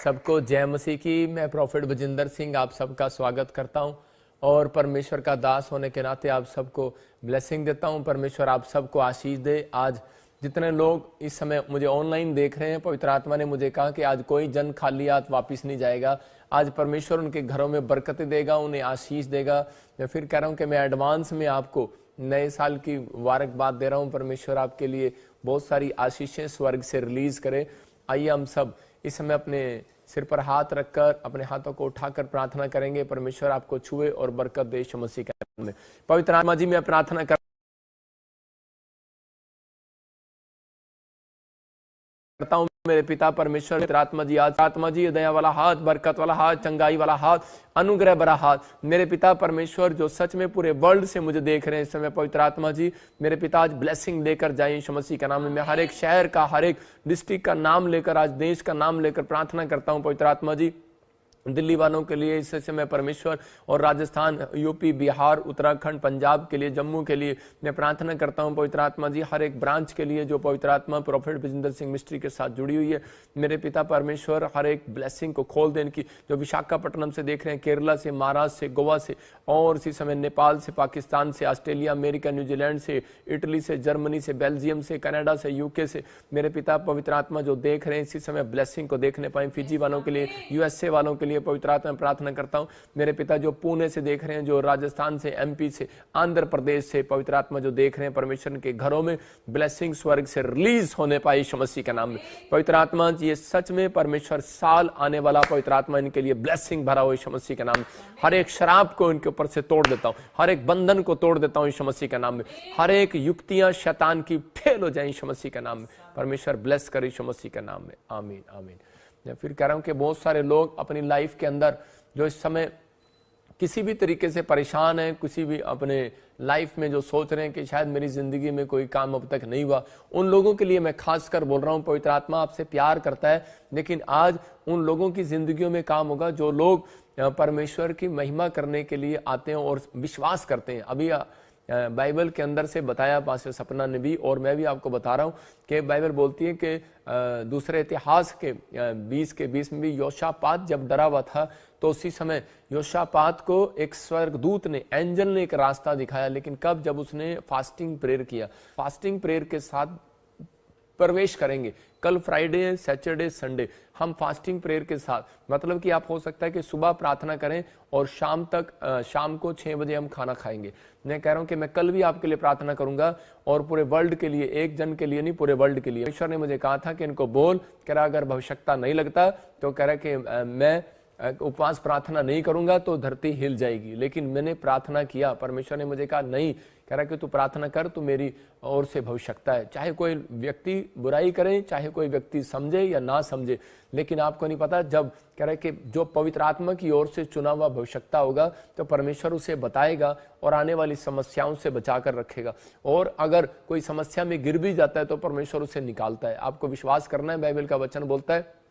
सबको जय मसीह की। मैं प्रॉफिट बजिंदर सिंह आप सबका स्वागत करता हूं और परमेश्वर का दास होने के नाते आप सबको ब्लेसिंग देता हूं। परमेश्वर आप सबको आशीष दे। आज जितने लोग इस समय मुझे ऑनलाइन देख रहे हैं, पवित्र आत्मा ने मुझे कहा कि आज कोई जन खाली हाथ वापिस नहीं जाएगा। आज परमेश्वर उनके घरों में बरकतें देगा, उन्हें आशीष देगा। मैं फिर कह रहा हूं कि मैं एडवांस में आपको नए साल की मुबारकबाद दे रहा हूं। परमेश्वर आपके लिए बहुत सारी आशीषें स्वर्ग से रिलीज करे। आइए हम सब इस समय अपने सिर पर हाथ रखकर अपने हाथों को उठाकर प्रार्थना करेंगे। परमेश्वर आपको छुए और बरकत दे यीशु मसीह के नाम में। पवित्र आत्मा जी, मैं प्रार्थना करता हूं मेरे पिता परमेश्वर, पवित्र आत्मा जी, आज आत्मा जी दया वाला हाथ, बरकत वाला हाथ, चंगाई वाला हाथ, अनुग्रह भरा हाथ मेरे पिता परमेश्वर जो सच में पूरे वर्ल्ड से मुझे देख रहे हैं इस समय, पवित्र आत्मा जी मेरे पिता आज ब्लेसिंग लेकर जाए यीशु मसीह का नाम में। मैं हर एक शहर का, हर एक डिस्ट्रिक्ट का नाम लेकर, आज देश का नाम लेकर प्रार्थना करता हूं। पवित्र आत्मा जी दिल्ली वालों के लिए इस समय परमेश्वर, और राजस्थान, यूपी, बिहार, उत्तराखंड, पंजाब के लिए, जम्मू के लिए मैं प्रार्थना करता हूं। पवित्र आत्मा जी हर एक ब्रांच के लिए जो पवित्र आत्मा प्रॉफिट बजिंदर सिंह मिस्ट्री के साथ जुड़ी हुई है, मेरे पिता परमेश्वर हर एक ब्लेसिंग को खोल देने की। जो विशाखापट्टनम से देख रहे हैं, केरला से, महाराष्ट्र से, गोवा से, और इसी समय नेपाल से, पाकिस्तान से, ऑस्ट्रेलिया, अमेरिका, न्यूजीलैंड से, इटली से, जर्मनी से, बेल्जियम से, कनाडा से, यूके से, मेरे पिता पवित्र आत्मा जो देख रहे हैं इसी समय ब्लेसिंग को देखने पाए। फिजी वालों के लिए, यूएसए वालों के लिए पवित्र आत्मा में प्रार्थना करता हूं। मेरे पिता जो पुणे से देख रहे हैं, जो राजस्थान से, एमपी से, आंध्र प्रदेश से, पवित्र आत्मा जो देख रहे हैं, परमेश्वर के घरों में ब्लेसिंग स्वर्ग से रिलीज होने पाए यीशु मसीह के नाम में। पवित्र आत्मा ये सच में परमेश्वर साल आने वाला, पवित्र आत्मा इनके लिए ब्लेसिंग भरा हो यीशु मसीह के नाम में। हर एक शराब को इनके ऊपर से तोड़ देता हूं, हर एक बंधन को तोड़ देता हूं यीशु मसीह के नाम में। हर एक युक्तियां शैतान की फेल हो जाए यीशु मसीह के नाम में। परमेश्वर ब्लेस करे यीशु मसीह के नाम में। आमीन आमीन। मैं फिर कह रहा हूं कि बहुत सारे लोग अपनी लाइफ के अंदर जो इस समय किसी भी तरीके से परेशान है, किसी भी अपने लाइफ में जो सोच रहे हैं कि शायद मेरी जिंदगी में कोई काम अब तक नहीं हुआ, उन लोगों के लिए मैं खास कर बोल रहा हूं। पवित्र आत्मा आपसे प्यार करता है, लेकिन आज उन लोगों की जिंदगियों में काम होगा जो लोग परमेश्वर की महिमा करने के लिए आते हैं और विश्वास करते हैं। अभी बाइबल के अंदर से बताया पास्टर सपना ने भी, और मैं भी आपको बता रहा हूं कि बाइबल बोलती है कि दूसरे इतिहास के 20 में भी योशापात जब डरा हुआ था, तो उसी समय योशापात को एक स्वर्गदूत ने, एंजल ने एक रास्ता दिखाया। लेकिन कब? जब उसने फास्टिंग प्रेयर किया। फास्टिंग प्रेयर के साथ प्रवेश करेंगे। कल फ्राइडे, सैटरडे, संडे हम फास्टिंग प्रेयर के साथ, मतलब कि आप हो सकता है कि सुबह प्रार्थना करें और शाम को 6 बजे हम खाना खाएंगे। मैं कह रहा हूं कि मैं कल भी आपके लिए प्रार्थना करूंगा, और पूरे वर्ल्ड के लिए, एक जन के लिए नहीं, पूरे वर्ल्ड के लिए। ईश्वर ने मुझे कहा था कि इनको बोल, कह रहा अगर भविष्यता नहीं लगता तो कह रहा कि मैं उपवास प्रार्थना नहीं करूंगा तो धरती हिल जाएगी। लेकिन मैंने प्रार्थना किया, परमेश्वर ने मुझे कहा नहीं, कह रहा कि तू प्रार्थना कर, तू मेरी ओर से भविष्यता है। चाहे कोई व्यक्ति बुराई करे, चाहे कोई व्यक्ति समझे या ना समझे, लेकिन आपको नहीं पता, जब कह रहा कि जो पवित्र आत्मा की ओर से चुना हुआ भविष्यता होगा तो परमेश्वर उसे बताएगा और आने वाली समस्याओं से बचा कर रखेगा। और अगर कोई समस्या में गिर भी जाता है तो परमेश्वर उसे निकालता है। आपको विश्वास करना है, बाइबल का वचन बोलता है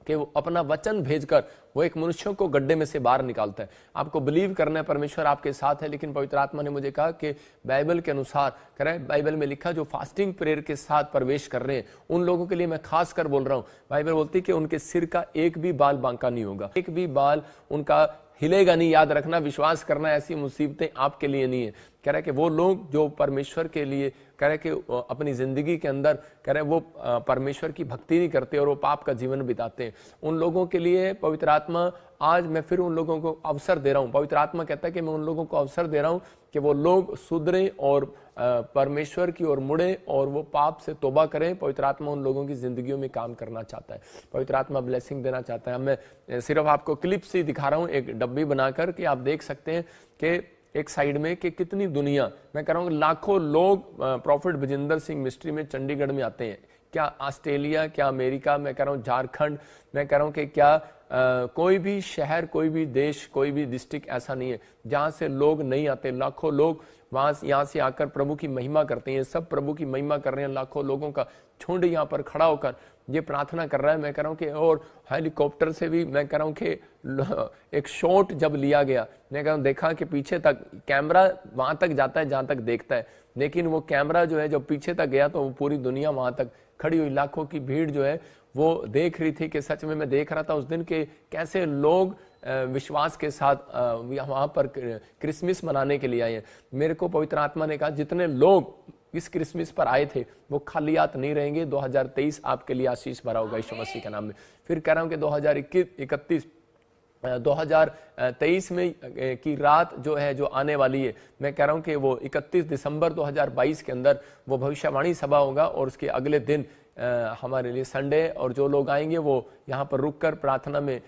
कि वो अपना वचन भेजकर वो एक मनुष्यों को गड्ढे में से बाहर निकालता है। आपको बिलीव करना है, परमेश्वर आपके साथ है। लेकिन पवित्र आत्मा ने मुझे कहा कि बाइबल के अनुसार, कह रहा है बाइबल में लिखा, जो फास्टिंग प्रेयर के साथ प्रवेश कर रहे हैं उन लोगों के लिए मैं खास कर बोल रहा हूं। बाइबल बोलती है कि उनके सिर का एक भी बाल बांका नहीं होगा, एक भी बाल उनका हिलेगा नहीं। याद रखना, विश्वास करना, ऐसी मुसीबतें आपके लिए नहीं है। कह रहा है कि वो लोग जो परमेश्वर के लिए, कह रहे कि अपनी जिंदगी के अंदर, कह रहे वो परमेश्वर की भक्ति नहीं करते और वो पाप का जीवन बिताते हैं, उन लोगों के लिए पवित्र आत्मा आज मैं फिर उन लोगों को अवसर दे रहा हूं। पवित्र आत्मा कहता है कि मैं उन लोगों को अवसर दे रहा हूं कि वो लोग सुधरे और परमेश्वर की ओर मुड़े और वो पाप से तौबा करें। पवित्र आत्मा उन लोगों की जिंदगियों में काम करना चाहता है। पवित्र आत्मा ब्लेसिंग देना चाहता है। मैं सिर्फ आपको क्लिप्स ही दिखा रहा हूं, एक डब्बी बनाकर, कि आप देख सकते हैं कि एक साइड में कि कितनी दुनिया, मैं कह रहा हूं लाखों लोग प्रॉफिट बजिंदर सिंह मिस्ट्री में चंडीगढ़ में आते हैं। क्या ऑस्ट्रेलिया, क्या अमेरिका, मैं कह रहा हूं झारखंड, मैं कह रहा हूं कि क्या कोई भी शहर, कोई भी देश, कोई भी डिस्ट्रिक्ट ऐसा नहीं है जहां से लोग नहीं आते। लाखों लोग यहाँ से आकर प्रभु की महिमा करते हैं। सब प्रभु की महिमा कर रहे हैं। लाखों लोगों का झुंड यहाँ पर खड़ा होकर ये प्रार्थना कर रहा है। मैं कह रहा हूँ कि और हेलीकॉप्टर से भी मैं कह रहा हूँ कि एक शॉट जब लिया गया, मैं कह रहा हूँ देखा कि पीछे तक कैमरा वहां तक जाता है जहां तक देखता है, लेकिन वो कैमरा जो है जब पीछे तक गया तो वो पूरी दुनिया वहां तक खड़ी हुई। लाखों की भीड़ जो है वो देख रही थी कि सच में मैं देख रहा था उस दिन के कैसे लोग विश्वास के साथ वहां पर क्रिसमस मनाने के लिए आए हैं। मेरे को पवित्र आत्मा ने कहा जितने लोग इस क्रिसमस पर आए थे वो खाली हाथ नहीं रहेंगे। 2023 आपके लिए आशीष भरा होगा यीशु मसीह के नाम में। फिर कह रहा हूं कि 2023 में की रात जो है जो आने वाली है, मैं कह रहा हूं कि वो 31 दिसंबर 2022 के अंदर वो भविष्यवाणी सभा होगा और उसके अगले दिन हमारे लिए संडे, और जो लोग आएंगे वो यहाँ पर रुककर प्रार्थना में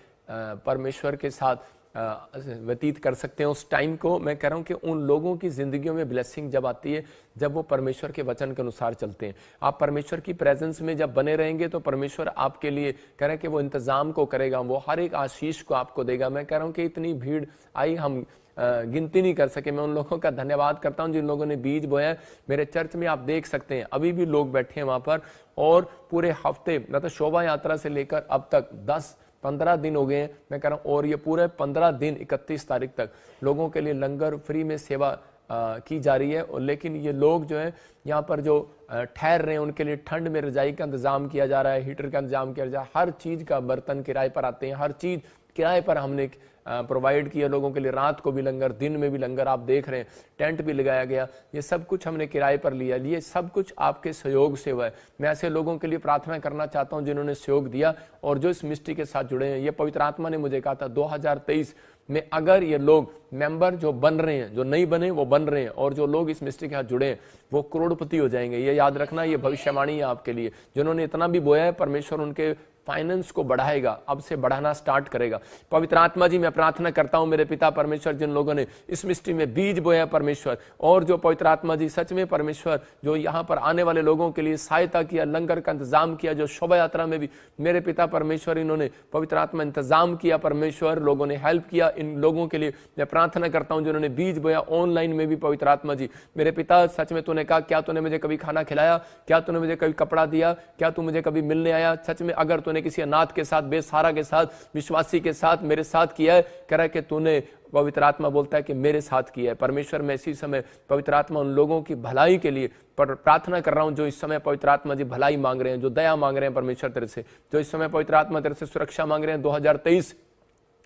परमेश्वर के साथ व्यतीत कर सकते हैं उस टाइम को। मैं कह रहा हूं कि उन लोगों की जिंदगियों में ब्लेसिंग जब आती है जब वो परमेश्वर के वचन के अनुसार चलते हैं। आप परमेश्वर की प्रेजेंस में जब बने रहेंगे तो परमेश्वर आपके लिए कह रहे हैं कि वो इंतजाम को करेगा, वो हर एक आशीष को आपको देगा। मैं कह रहा हूं कि इतनी भीड़ आई हम गिनती नहीं कर सके। मैं उन लोगों का धन्यवाद करता हूं जिन लोगों ने बीज बोया। मेरे चर्च में आप देख सकते हैं अभी भी लोग बैठे हैं वहां पर, और पूरे हफ्ते मतलब शोभा यात्रा से लेकर अब तक 10-15 दिन हो गए हैं। मैं कह रहा हूं और ये पूरे 15 दिन 31 तारीख तक लोगों के लिए लंगर फ्री में सेवा की जा रही है। और लेकिन ये लोग जो है यहाँ पर जो ठहर रहे हैं उनके लिए ठंड में रजाई का इंतजाम किया जा रहा है, हीटर का इंतजाम किया जा रहा है, हर चीज का बर्तन किराए पर आते हैं, हर चीज किराए पर हमने प्रोवाइड किया लोगों के लिए। रात को भी लंगर, दिन में भी लंगर, आप देख रहे हैं टेंट भी लगाया गया, ये सब कुछ हमने किराए पर लिया। ये सब कुछ आपके सहयोग से हुआ है। मैं ऐसे लोगों के लिए प्रार्थना करना चाहता हूं जिन्होंने सहयोग दिया और जो इस मिस्ट्री के साथ जुड़े हैं। ये पवित्र आत्मा ने मुझे कहा था 2023 में अगर ये लोग मेंबर जो बन रहे हैं, जो नहीं बने वो बन रहे हैं, और जो लोग इस मिस्ट्री के साथ जुड़े हैं वो करोड़पति हो जाएंगे। ये याद रखना, ये भविष्यवाणी है आपके लिए। जिन्होंने इतना भी बोया है परमेश्वर उनके फाइनेंस को बढ़ाएगा, अब से बढ़ाना स्टार्ट करेगा। पवित्र आत्मा जी मैं प्रार्थना करता हूं मेरे पिता परमेश्वर, जिन लोगों ने इस मिस्ट्री में बीज बोया परमेश्वर, और जो पवित्र आत्मा जी सच में परमेश्वर जो यहाँ पर आने वाले लोगों के लिए सहायता किया, लंगर का इंतजाम किया, जो शोभा यात्रा में भी मेरे पिता परमेश्वर इन्होंने पवित्र आत्मा इंतजाम किया परमेश्वर, लोगों ने हेल्प किया। इन लोगों के लिए मैं प्रार्थना करता हूं जिन्होंने बीज बोया ऑनलाइन में भी। पवित्र आत्मा जी मेरे पिता सच में तूने कहा, क्या तूने मुझे कभी खाना खिलाया, क्या तूने मुझे कभी कपड़ा दिया, क्या तू मुझे कभी मिलने आया? सच में अगर तूने किसी अनाथ के साथ, बेसहारा के साथ, विश्वासी के साथ, मेरे साथ किया है, कह रहा है कि तूने, पवित्र आत्मा बोलता है कि मेरे साथ किया है। परमेश्वर मैं इसी समय पवित्र आत्मा उन लोगों की भलाई के लिए प्रार्थना कर रहा हूं जो इस समय पवित्र आत्मा जी भलाई मांग रहे हैं, जो दया मांग रहे हैं परमेश्वर तेरे से, जो इस समय पवित्र आत्मा तेरे से सुरक्षा मांग रहे हैं। 2023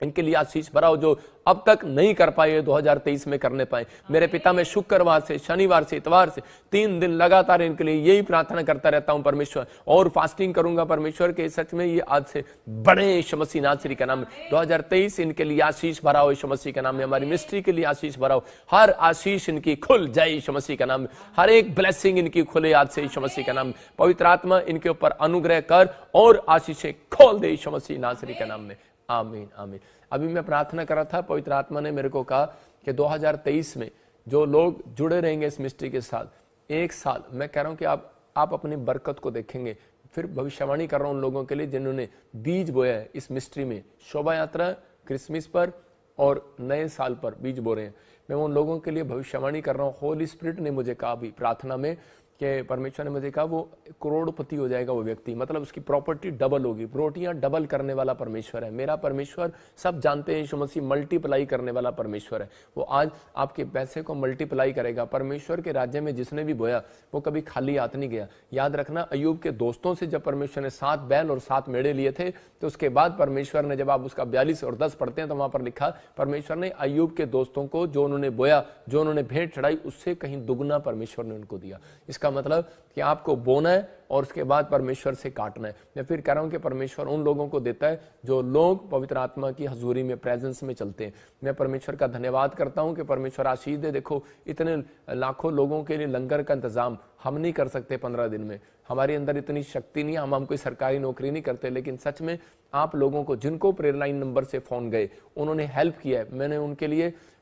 इनके लिए आशीष भराओ, जो अब तक नहीं कर पाए 2023 में करने पाए। मेरे पिता मैं शुक्रवार से, शनिवार से, इतवार से 3 दिन लगातार इनके लिए यही प्रार्थना करता रहता हूं परमेश्वर, और फास्टिंग करूंगा परमेश्वर के सच में ये आज से बड़े यीशु मसीह नासरी का नाम। 2023 इनके लिए आशीष भराओ यीशु मसीह का नाम में। हमारी मिस्ट्री के लिए आशीष भराओ, हर आशीष इनकी खुल जाए यीशु मसीह का नाम में। हर एक ब्लेसिंग इनकी खुले आज से यीशु मसीह का नाम। पवित्र आत्मा इनके ऊपर अनुग्रह कर और आशीषें खोल दे यीशु मसीह नासरी का नाम में। आमीन आमीन। अभी मैं प्रार्थना कर रहा था, पवित्र आत्मा ने मेरे को कहा कि 2023 में जो लोग जुड़े रहेंगे इस मिस्ट्री के साथ, 1 साल मैं कह रहा हूं कि आप अपनी बरकत को देखेंगे। फिर भविष्यवाणी कर रहा हूं उन लोगों के लिए जिन्होंने बीज बोया है इस मिस्ट्री में, शोभा यात्रा, क्रिसमस पर और नए साल पर बीज बो रहे हैं। मैं उन लोगों के लिए भविष्यवाणी कर रहा हूं। होली स्पिरिट ने मुझे कहा अभी प्रार्थना में कि परमेश्वर ने मुझे कहा वो करोड़पति हो जाएगा वो व्यक्ति, मतलब उसकी प्रॉपर्टी डबल होगी। रोटियां डबल करने वाला परमेश्वर है मेरा परमेश्वर। सब जानते हैं यीशु मसीह मल्टीप्लाई करने वाला परमेश्वर है। वो आज आपके पैसे को मल्टीप्लाई करेगा। परमेश्वर के राज्य में जिसने भी बोया वो कभी खाली हाथ नहीं गया। याद रखना, अय्यूब के दोस्तों से जब परमेश्वर ने 7 बैल और 7 मेढ़े लिए थे, तो उसके बाद परमेश्वर ने, जब आप उसका 42 और 10 पढ़ते हैं तो वहां पर लिखा परमेश्वर ने अय्यूब के दोस्तों को जो उन्होंने बोया, जो उन्होंने भेंट चढ़ाई, उससे कहीं दुगना परमेश्वर ने उनको दिया। इसका मतलब कि आपको बोना है और उसके बाद परमेश्वर से काटना है। मैं फिर कह रहा हूं कि परमेश्वर उन लोगों को देता है जो लोग पवित्र आत्मा की हजूरी में, प्रेजेंस में चलते हैं। मैं परमेश्वर का धन्यवाद करता हूं कि परमेश्वर आशीष दे। देखो इतने लाखों लोगों के लिए लंगर का इंतजाम हम नहीं कर सकते 15 दिन में, हमारे अंदर इतनी शक्ति नहीं, हम कोई सरकारी नौकरी नहीं करते, लेकिन सच में आप लोगों को जिनको प्रेयर लाइन नंबर से फोन गए, उन्होंने हेल्प किया है।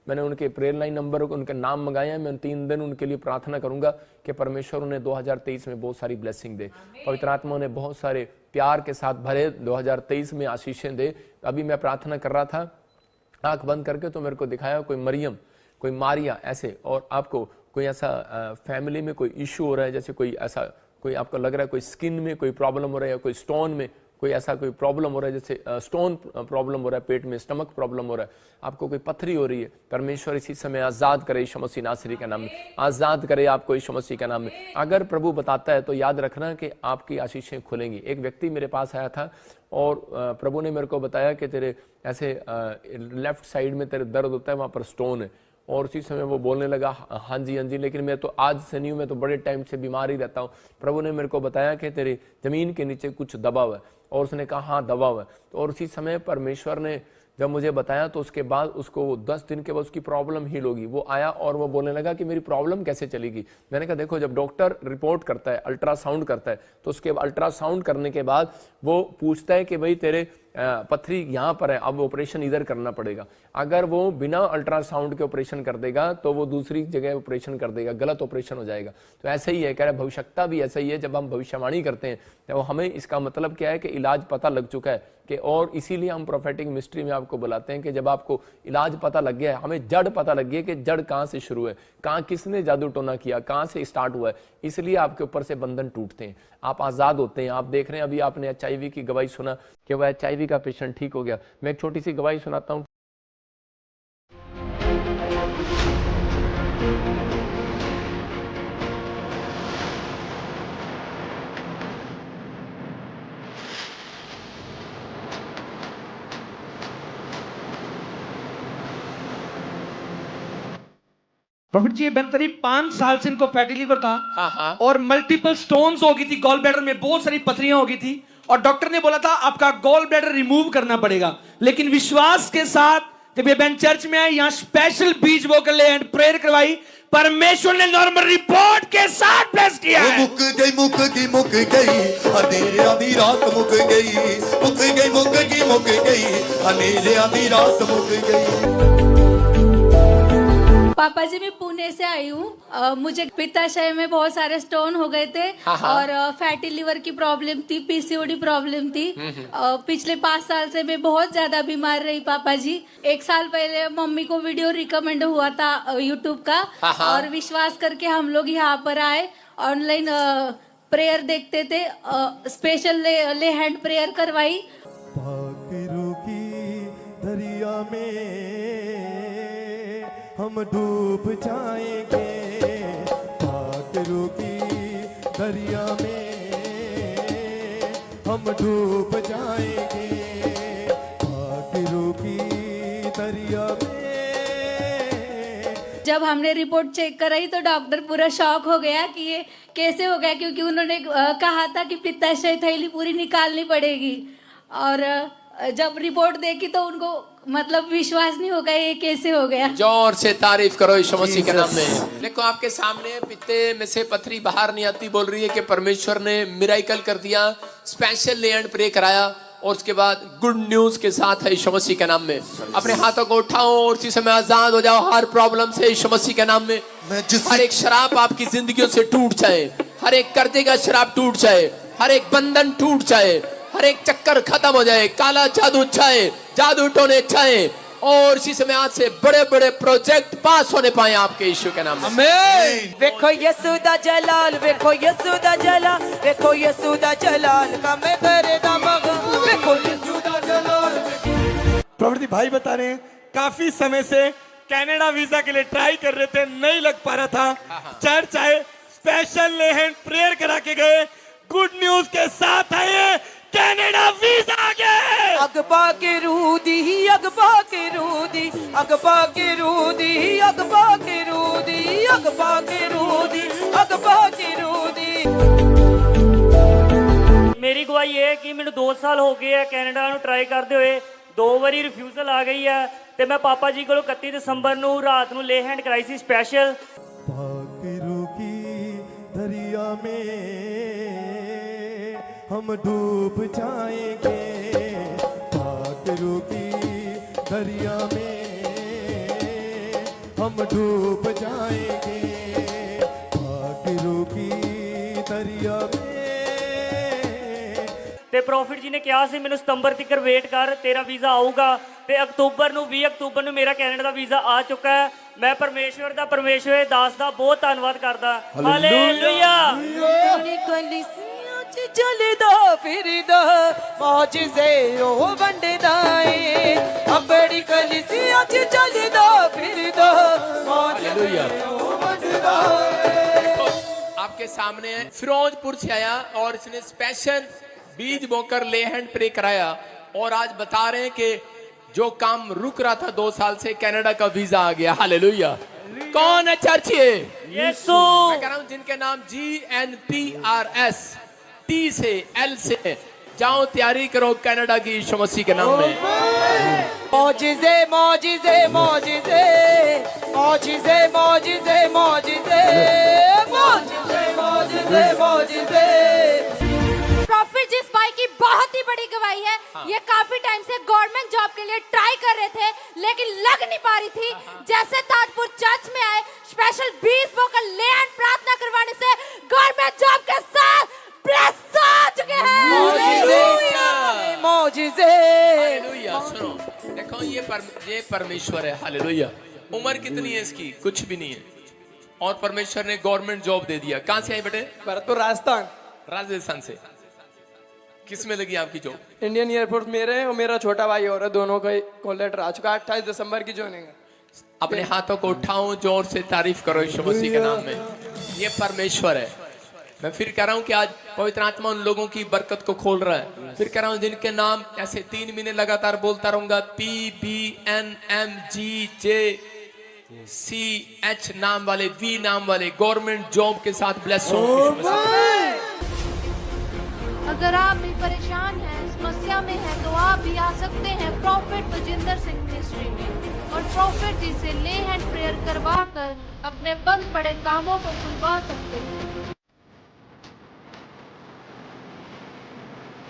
मैंने उनके प्रेयर लाइन नंबर, उनके नाम मंगाए हैं। मैं 3 दिन उनके लिए प्रार्थना करूंगा कि परमेश्वर उन्हें 2023 में बहुत सारी ब्लेसिंग दे। पवित्र आत्मा ने बहुत सारे प्यार के साथ भरे 2023 में आशीषें दे। अभी मैं प्रार्थना कर रहा था आंख बंद करके, तो मेरे को दिखाया कोई मरियम, कोई मारिया ऐसे, और आपको कोई ऐसा फैमिली में कोई इश्यू हो रहा है, जैसे कोई ऐसा, कोई आपको लग रहा है कोई स्किन में कोई प्रॉब्लम हो रहा है, या कोई स्टोन में कोई ऐसा कोई प्रॉब्लम हो रहा है, जैसे स्टोन प्रॉब्लम हो रहा है पेट में, स्टमक प्रॉब्लम हो रहा है, आपको कोई पथरी हो रही है, परमेश्वर इसी समय आज़ाद करे यीशु मसीह नासरी का नाम में, आज़ाद करे आपको यीशु मसीह का नाम में। अगर प्रभु बताता है तो याद रखना कि आपकी आशीषें खुलेंगी। एक व्यक्ति मेरे पास आया था और प्रभु ने मेरे को बताया कि तेरे ऐसे लेफ्ट साइड में तेरे दर्द होता है, वहाँ पर स्टोन है। और उसी समय वो बोलने लगा हाँ जी हाँ जी, लेकिन मैं तो आज से नहीं हूँ, मैं तो बड़े टाइम से बीमार ही रहता हूँ। प्रभु ने मेरे को बताया कि तेरे जमीन के नीचे कुछ दबा हुआ है। और उसने कहा हाँ दबा हुआ है। और उसी समय परमेश्वर ने जब मुझे बताया तो उसके बाद उसको 10 दिन के बाद उसकी प्रॉब्लम हील होगी। वो आया और वो बोलने लगा कि मेरी प्रॉब्लम कैसे चलेगी। मैंने कहा देखो, जब डॉक्टर रिपोर्ट करता है, अल्ट्रासाउंड करता है, तो उसके अल्ट्रासाउंड करने के बाद वो पूछता है कि भाई तेरे पथरी यहाँ पर है, अब ऑपरेशन इधर करना पड़ेगा। अगर वो बिना अल्ट्रासाउंड के ऑपरेशन कर देगा तो वो दूसरी जगह ऑपरेशन कर देगा, गलत ऑपरेशन हो जाएगा। तो ऐसे ही है, कह रहे भविष्यता भी ऐसा ही है। जब हम भविष्यवाणी करते हैं तो हमें इसका मतलब क्या है कि इलाज पता लग चुका है कि, और इसीलिए हम प्रोफेटिक मिस्ट्री में आपको बुलाते हैं कि जब आपको इलाज पता लग गया है, हमें जड़ पता लग गई है कि जड़ कहाँ से शुरू है, कहाँ किसने जादू टोना किया, कहाँ से स्टार्ट हुआ है, इसलिए आपके ऊपर से बंधन टूटते हैं, आप आज़ाद होते हैं। आप देख रहे हैं अभी आपने HIV की गवाही सुना कि वह HIV का पेशेंट ठीक हो गया। मैं एक छोटी सी गवाही सुनाता हूँ। प्रॉफिट जी, बेहतरीन 5 साल से इनको फैटी लीवर था। हाँ। और मल्टीपल स्टोन्स हो गई थी, गॉल ब्लैडर में बहुत सारी पथरियां हो गई थी, और डॉक्टर ने बोला था आपका गॉल ब्लैडर रिमूव करना पड़ेगा। लेकिन विश्वास के साथ जब ये बहन चर्च में आए, यहाँ स्पेशल बीज बो कर ले एंड प्रेयर करवाई, परमेश्वर ने नॉर्मल रिपोर्ट के साथ ब्लेस किया है। मुक गई अंधेरे आधी रात मुक गई अंधेरे आधी रात मुक गई। पापा जी, मैं पुणे से आई हूँ। मुझे पित्ताशय में बहुत सारे स्टोन हो गए थे और फैटी लिवर की प्रॉब्लम थी, PCOD प्रॉब्लम थी। पिछले 5 साल से मैं बहुत ज्यादा बीमार रही पापा जी। 1 साल पहले मम्मी को वीडियो रिकमेंड हुआ था यूट्यूब का, और विश्वास करके हम लोग यहाँ पर आए, ऑनलाइन प्रेयर देखते थे, स्पेशल ले हैंड प्रेयर करवाई। दरिया में हम डूब जाएंगे, पाकरों की दरिया में हम डूब जाएंगे, पाकरों की दरिया में। जब हमने रिपोर्ट चेक कराई तो डॉक्टर पूरा शॉक हो गया कि ये कैसे हो गया, क्योंकि उन्होंने कहा था कि पित्ताशय थैली पूरी निकालनी पड़ेगी। और जब रिपोर्ट देखी तो उनको मतलब विश्वास नहीं होगा ये कैसे हो गया। जोर से तारीफ करो यीशु मसीह के नाम में। देखो आपके सामने पित्ते में से पथरी बाहर नहीं आती, बोल रही है कि परमेश्वर ने मिराइकल कर दिया, स्पेशल ले एंड प्रे कराया, और उसके बाद गुड न्यूज के साथ है यीशु मसीह के नाम में। अपने हाथों को उठाओ और उसी समय आजाद हो जाओ हर प्रॉब्लम से यीशु मसीह के नाम में। हर एक शराब आपकी जिंदगियों से टूट जाए, हर एक कर्जे का शराब टूट जाए, हर एक बंधन टूट जाए, हर एक चक्कर खत्म हो जाए, काला जादू छाए, जादू टोने छाए, और इसी समय आज से बड़े बड़े प्रोजेक्ट पास होने पाए आपके यीशु के नाम में। आमीन। देखो यीशु दा जलाल, देखो यीशु दा जलाल, देखो यीशु दा जलाल का मैं करे दा मगा, देखो यीशु दा जलाल। प्रॉफिट भाई बता रहे हैं काफी समय से कनाडा वीजा के लिए ट्राई कर रहे थे, नहीं लग पा रहा था। चर्च आए, स्पेशल ले हैंड प्रेयर करा के गए, गुड न्यूज के साथ आए, कनाडा वीजा आ गया। अगबा के रूदी, अगबा के रूदी, अगबा के रूदी, अगबा के रूदी, अगबा के रूदी, अगबा के रूदी। मेरी गवाही ये है कि मैंने 2 साल हो गए है कनाडा ਨੂੰ ट्राई करते हुए, 2 ਵਾਰੀ ਰਿਫਿਊਜ਼ਲ ਆ ਗਈ ਹੈ, ਤੇ ਮੈਂ ਪਾਪਾ ਜੀ ਕੋਲੋਂ 31 ਦਸੰਬਰ ਨੂੰ ਰਾਤ ਨੂੰ ਲੇ ਹੈਂਡ ਕਰਾਈ ਸੀ ਸਪੈਸ਼ਲ। पाकरों की दरिया में हम डूब जाएंगे, पाकरों की दरिया में हम डूब जाएंगे, पाकरों की दरिया में। ਤੇ ਪ੍ਰੋਫਿਟ ਜੀ ਨੇ ਕਿਹਾ ਸੀ ਮੈਨੂੰ ਸਤੰਬਰ ਤੱਕ ਵੇਟ ਕਰ, ਤੇਰਾ ਵੀਜ਼ਾ ਆਊਗਾ, ਤੇ ਅਕਤੂਬਰ ਨੂੰ 20 ਅਕਤੂਬਰ ਨੂੰ ਮੇਰਾ ਕੈਨੇਡਾ ਦਾ ਵੀਜ਼ਾ ਆ ਚੁੱਕਾ ਹੈ। ਮੈਂ ਪਰਮੇਸ਼ਵਰ ਦਾਸ ਦਾ ਬਹੁਤ ਧੰਨਵਾਦ ਕਰਦਾ। ਹਾਲੇਲੂਇਆ। अज चलदा फिरदा मौजिज़े ओ वंडदा ए अपनी कलीसी अज चलदा फिरदा मौजिज़े ओ वंडदा ए। आपके सामने है, फिरोजपुर से आया और इसने स्पेशल बीज बोकर ले हैंड प्रे कराया और आज बता रहे हैं कि जो काम रुक रहा था 2 साल से कनाडा का वीजा आ गया। हालेलुया। कौन है चर्च ये? यीशु। मैं कह रहा हूं जिनके नाम GNPRS T से L से, जाओ तैयारी करो कनाडा की यीशु मसीह के नाम में। मौजिज़े मौजिज़े मौजिज़े मौजिज़े मौजिज़े मौजिज़े मौजिज़े मौजिज़े मौजिज़े। प्रॉफिट जिस भाई की बहुत ही बड़ी गवाही है। ये काफी टाइम से गवर्नमेंट जॉब के लिए ट्राई कर रहे थे लेकिन लग नहीं पा रही थी। जैसे ताजपुर चर्च में आए, स्पेशल 20 बोकर ले एंड प्रार्थना करवाने से गवर्नमेंट जॉब के साथ ब्लेस हो चुके हैं। मौजिज़े। हालेलुया। सुनो, देखो ये परमेश्वर है। हालेलुया। उम्र कितनी है इसकी? कुछ भी नहीं है, और परमेश्वर ने गवर्नमेंट जॉब दे दिया। कहां से आए बेटे? भरतपुर राजस्थान। राजस्थान से। किस में लगी आपकी जॉब? इंडियन एयरफोर्स मेरे और मेरा छोटा भाई और है, दोनों का कॉल लेटर आ चुका। 28 दिसंबर की ज्वाइनिंग है। अपने हाथों को उठाओ, जोर से तारीफ करो यीशु मसीह के नाम में। ये परमेश्वर है। मैं फिर कह रहा हूं कि आज पवित्र आत्मा उन लोगों की बरकत को खोल रहा है। फिर कह रहा हूं जिनके नाम ऐसे 3 महीने लगातार बोलता रहूंगा, PBNMGJCH नाम वाले, V नाम वाले गवर्नमेंट जॉब के साथ ब्लेस हो। अगर आप भी परेशान हैं, समस्या में हैं, तो आप भी आ सकते हैं प्रॉफिट बजिंदर सिंह मिनिस्ट्री में और प्रॉफिट जी से ले हैंड प्रेयर करवा कर अपने बंद पड़े कामों को खुलवा सकते हैं।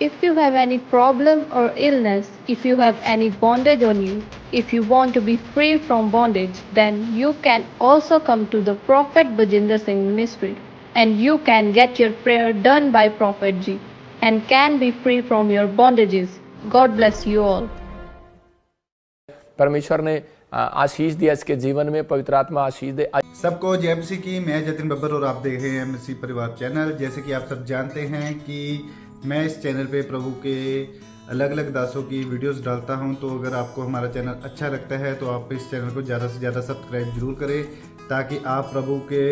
If you have any problem or illness, if you have any bondage on you, if you want to be free from bondage, then you can also come to the Prophet Bajinder Singh Ministry and you can get your prayer done by Prophet Ji and can be free from your bondages. God bless you all. परमेश्वर ने आशीष दिया इसके जीवन में, पवित्र आत्मा आशीष दे। सबको जय मसीह की। मैं जतिन बब्बर और आप देख रहे हैं मसीह परिवार चैनल। जैसे कि आप सब जानते हैं कि मैं इस चैनल पे प्रभु के अलग अलग दासों की वीडियोस डालता हूं, तो अगर आपको हमारा चैनल अच्छा लगता है तो आप इस चैनल को ज़्यादा से ज़्यादा सब्सक्राइब जरूर करें ताकि आप प्रभु के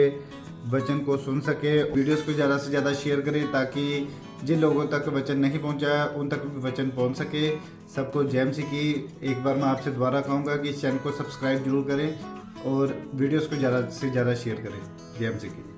वचन को सुन सके। वीडियोस को ज़्यादा से ज़्यादा शेयर करें ताकि जिन लोगों तक वचन नहीं पहुंचा उन तक भी वचन पहुंच सके। सबको जय मसीह की। एक बार मैं आपसे दोबारा कहूँगा कि इस चैनल को सब्सक्राइब जरूर करें और वीडियोस को ज़्यादा से ज़्यादा शेयर करें। जय मसीह की।